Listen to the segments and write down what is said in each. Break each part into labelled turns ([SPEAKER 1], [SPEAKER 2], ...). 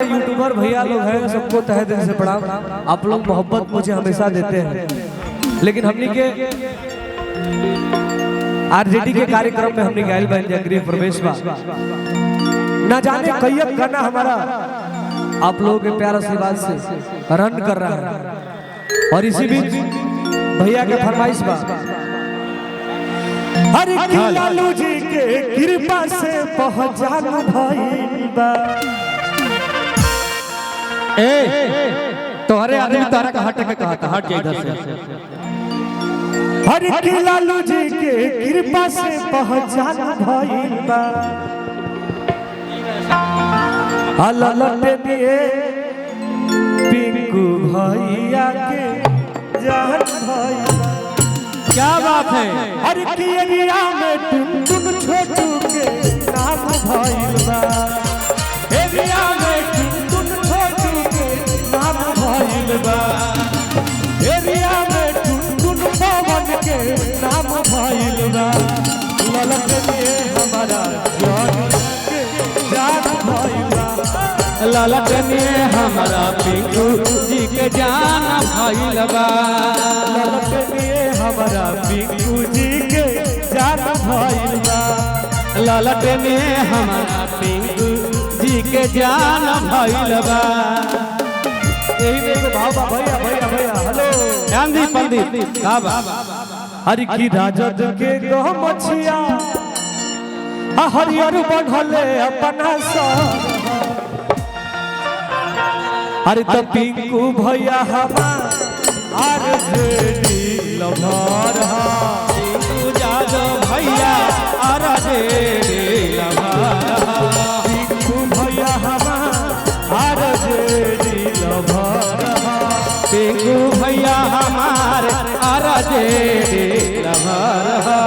[SPEAKER 1] YouTuber भैया लोग हैं, सबको तहे दिल से प्रणाम। आप लोग मोहब्बत मुझे हमेशा देते हैं, लेकिन हमने के आरजेडी के कार्यक्रम में हमने गायल बहन जगरी प्रवेश बा ना जाने कई गाना हमारा आप लोगों के प्यार आशीर्वाद से रन कर रहा है। और इसी बीच भैया के फरमाइश बा हर लालू जी के कृपा से पहचान भइल बा।
[SPEAKER 2] तोहरे आदमी तारा का हट के कहा था, हट जा इधर से।
[SPEAKER 1] हर लालू जी के कृपा से पहचान भइल बा। ललटे दिए पिंकू भैया के जान भइल।
[SPEAKER 2] क्या बात है।
[SPEAKER 1] हर एरिया में टुन छोटू के नाम भइल बा। एरिया में टुन छोटू के नाम भइल बा। एरिया में टुन पवन के नाम भइल बा। ललटे दिए हमारा जान भइल बा।
[SPEAKER 2] ललटने हमारा पिंकू जी के जान भइल बा।
[SPEAKER 1] ललटने हमारा पिंकू जी के जान भइल बा।
[SPEAKER 2] ललटने हमारा पिंकू जी के जान भइल बा।
[SPEAKER 1] यही मेरे भाव बा भैया भैया भैया हेलो
[SPEAKER 2] ध्यान दी पंडित का बा।
[SPEAKER 1] हरि की राजद के गमछिया हरियर बढ़ले अपना सा। अरे तो पिंकू भैया हमार आरजेडी लभर हा।
[SPEAKER 2] पिंकू जादव भैया आरजेडी लभर हा।
[SPEAKER 1] पिंकू भैया हमार आरजेडी लभर हा।
[SPEAKER 2] पिंकू भैया हमार आरजेडी लभर हा।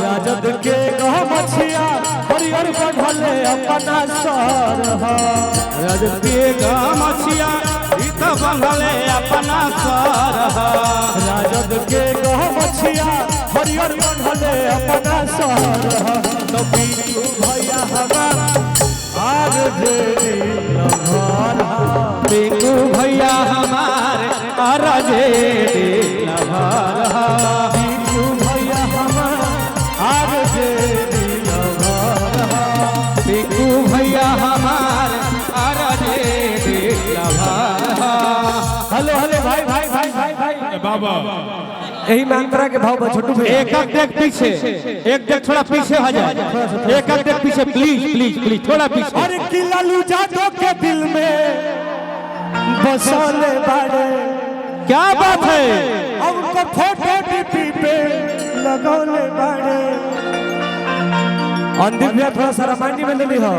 [SPEAKER 1] राजद के गमछिया हरियर बढ़ले अपना सर हा।
[SPEAKER 2] राजद के गमछिया इत बंधले अपना सर हा।
[SPEAKER 1] राजद के गमछिया हरियर बढ़ले अपना सर हा। तो पिंकू भैया हमार आरजेडी लभर हा।
[SPEAKER 2] पिंकू भैया हमार आरजेडी लभर हा।
[SPEAKER 1] पिंकू भैया हमार आरजेडी लभर हा।
[SPEAKER 2] पिंकू भैया हमार आरजेडी लभर हा।
[SPEAKER 1] हेलो हेलो भाई भाई भाई भाई भाई
[SPEAKER 3] बाबा
[SPEAKER 1] यही मंत्रा के भाव छोटू भैया।
[SPEAKER 2] एक देख पीछे, एक देख थोड़ा पीछे आ जाए। एक देख पीछे प्लीज प्लीज प्लीज थोड़ा पीछे।
[SPEAKER 1] अरे कि लालू यादव के दिल में बसले बाड़े।
[SPEAKER 2] क्या बात है।
[SPEAKER 1] अब उनका फोटो डीपी पे लगौले बाड़े। अंदर में थोड़ा सा रामायणी में ले ली हो।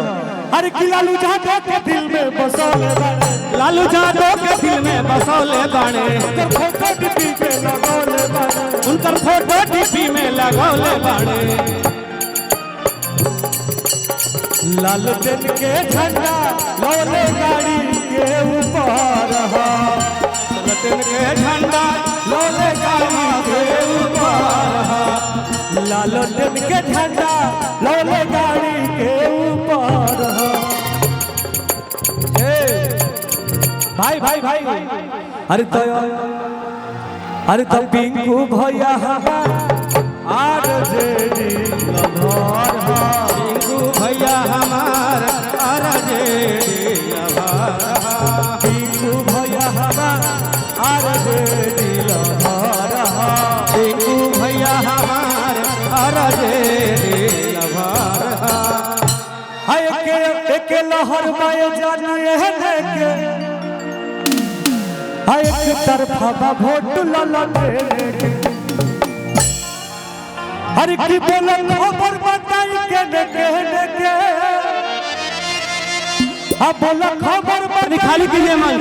[SPEAKER 1] अरे कि लालू यादव के दिल में बसले बाड़े।
[SPEAKER 2] लालू यादव के दिल में बसौले बाड़े।
[SPEAKER 1] उनका फोटो डीपी पे लगौले बाड़े।
[SPEAKER 2] उनकर फोटो डीपी में लगौले बाड़े।
[SPEAKER 1] लाल दिन के झंडा लौले गाड़ी के ऊपर हा।
[SPEAKER 2] लटन के झंडा
[SPEAKER 1] लौले गाड़ी के ऊपर हा। लाल दिन के झंडा लौले गाड़ी के ऊपर हा। भाई भाई भाई अरे तो पिंकू भैया हमार आरजेडी लभर हा।
[SPEAKER 2] पिंकू भैया हमार आरजेडी लभर हा।
[SPEAKER 1] पिंकू भैया हमार आरजेडी लभर हा।
[SPEAKER 2] पिंकू भैया हमार आरजेडी लभर हा।
[SPEAKER 1] हाय के लहर में जानिए के हाय एक तरफा वोट ललटे के। हर की बोले खबर बताई के ने अब बोला खबर बताई
[SPEAKER 2] खाली कीजिए मन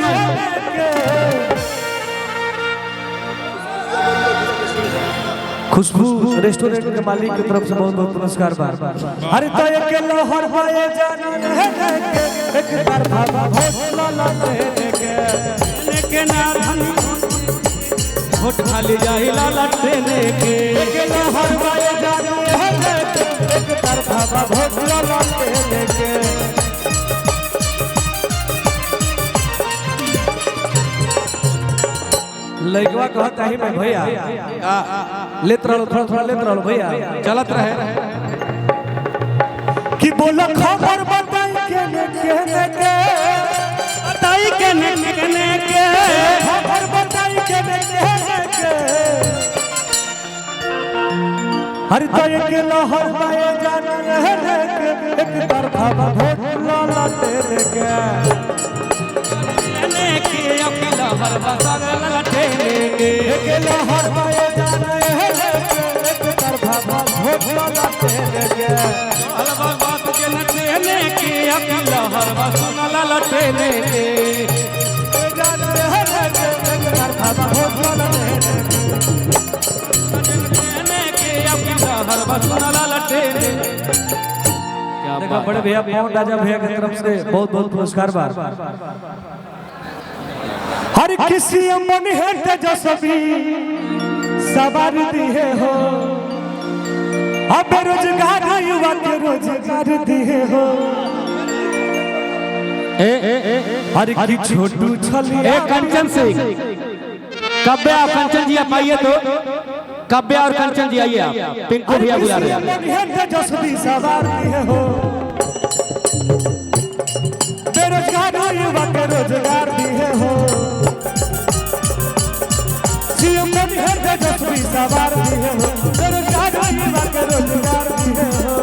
[SPEAKER 1] खुशबू रेस्टोरेंट के मालिक की तरफ से बहुत बहुत पुरस्कार बा। अरे तो एक लहर बाए जाने है एक तरफा वोट ललटे
[SPEAKER 2] के ना धनी वोट खाली जाई ललटने के।
[SPEAKER 1] एक लहर बाए जाने है एक तरफा वोट ललटे के। लड़कवा कहता ही मैं भैया लेत रहो थोड़ा थोड़ा लेत रहो भैया
[SPEAKER 2] चलत रहे
[SPEAKER 1] कि बोलो खबर बताई के
[SPEAKER 2] बताई के ने के
[SPEAKER 1] खबर बताई के हर तो एक लहर पाए जाने एक तरफा भोट लाला तेरे के
[SPEAKER 2] अकेला हर बसर लटे
[SPEAKER 1] एक लहर पाए जाने एक तरफा भोट लाला तेरे के
[SPEAKER 2] अलवा बात के नचने के अकेला हर बसर लटे
[SPEAKER 1] जाने एक तरफा भोट लाला तेरे
[SPEAKER 2] हर बसर लटे
[SPEAKER 1] देखा बड़े भैया पवन राजा भैया की तरफ से बहुत बहुत पुरस्कार बार हर किसी मन है तेजस्वी सवार दिए हो अब बेरोजगार युवा के रोजगार दिए हो हर की छोटू छलिया
[SPEAKER 2] कंचन सिंह कब्बे और कंचन जी आप आइए तो कब्बे और कंचन जी आइए आप पिंकू भैया बुला रहे हैं
[SPEAKER 1] तेजस्वी सवार दिए हो बेरोजगार युवा के रोजगार दिए हो तेजस्वी सवार दिए हो बेरोजगार युवा के रोजगार दिए हो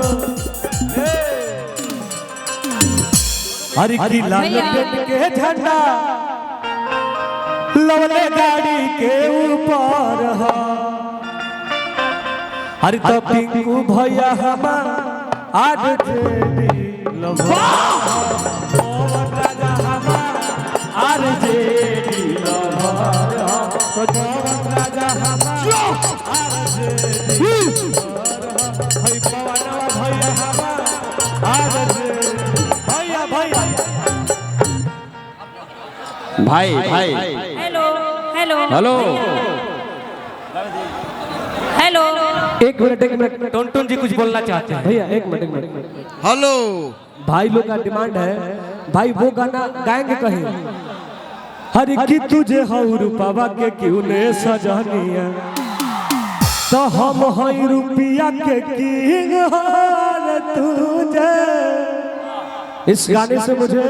[SPEAKER 1] हर की लाल के झंडा लवले गाड़ी के ऊपर हो हर तो पिंकू भैया हमार आज जेडी लवा राजा हमार आज जेडी लवा तो राजा हमार आज जेडी भाई पवनवा भैया हमार आज जेडी भैया भैया
[SPEAKER 2] भाई भाई
[SPEAKER 3] हेलो हेलो
[SPEAKER 2] हेलो
[SPEAKER 3] हेलो
[SPEAKER 1] एक मिनट
[SPEAKER 2] टुनटुन जी कुछ बोलना चाहते हैं
[SPEAKER 1] भैया एक मिनट
[SPEAKER 4] हेलो
[SPEAKER 1] भाई लोग का डिमांड है भाई वो गाना गाएंगे कहीं हर की तुझे हऊ रूपावा के क्यों ने सजनिया तो हम हई रुपया के किंग हार तुझे इस गाने से मुझे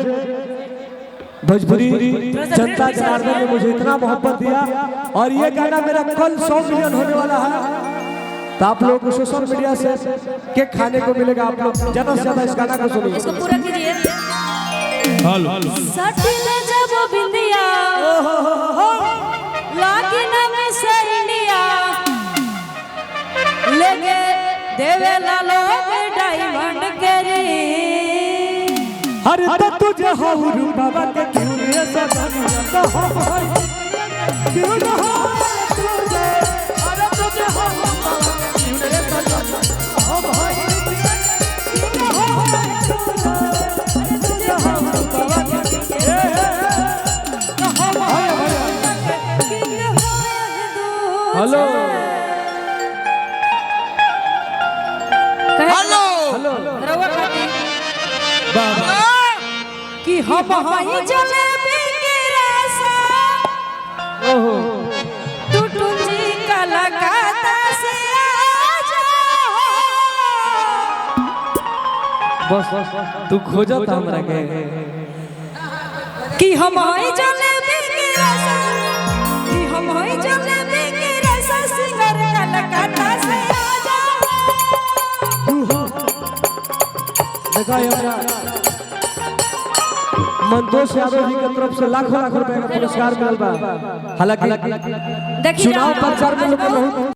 [SPEAKER 1] भोजपुरी जनता जनार्दन ने मुझे इतना मोहब्बत दिया और ये गाना मेरा कल 100 मिलियन होने वाला है तो आप लोग को सोशल मीडिया से केक खाने को मिलेगा आप लोग ज्यादा से ज्यादा इस गाना को सुनिए
[SPEAKER 3] इसको पूरा कीजिए
[SPEAKER 2] हेलो
[SPEAKER 3] सटिले जब बिंदिया लागिन में से इंडिया लेके देवे लालो डायमंड के रे
[SPEAKER 1] अरे तो तुझे हऊ रूपावा के क्यों ने सजनिया तो हम हई क्यों न हो तुझे अरे तुझे हऊ रूपावा के क्यों ने सजनिया हम हई क्यों न हो तुझे अरे तुझे हऊ रूपावा के हम हई
[SPEAKER 2] हेलो
[SPEAKER 4] हेलो
[SPEAKER 3] रवा खाती
[SPEAKER 1] बाबा
[SPEAKER 3] कि हम हई जलेबी के रसा
[SPEAKER 1] ओहो
[SPEAKER 3] टुटू जी कलकत्ता से आजा
[SPEAKER 1] बस तू खोजा था हमरा के
[SPEAKER 3] कि हम हई जलेबी के रसा कि हम हई जलेबी के रसा सिंगर कलकत्ता से आजा
[SPEAKER 1] देखा ये हमारा मनतोष यादव जी की तरफ से लाखों लाख रुपए का पुरस्कार मिलल बा हालांकि
[SPEAKER 3] देखिए
[SPEAKER 1] चुनाव प्रचार में लोग बहुत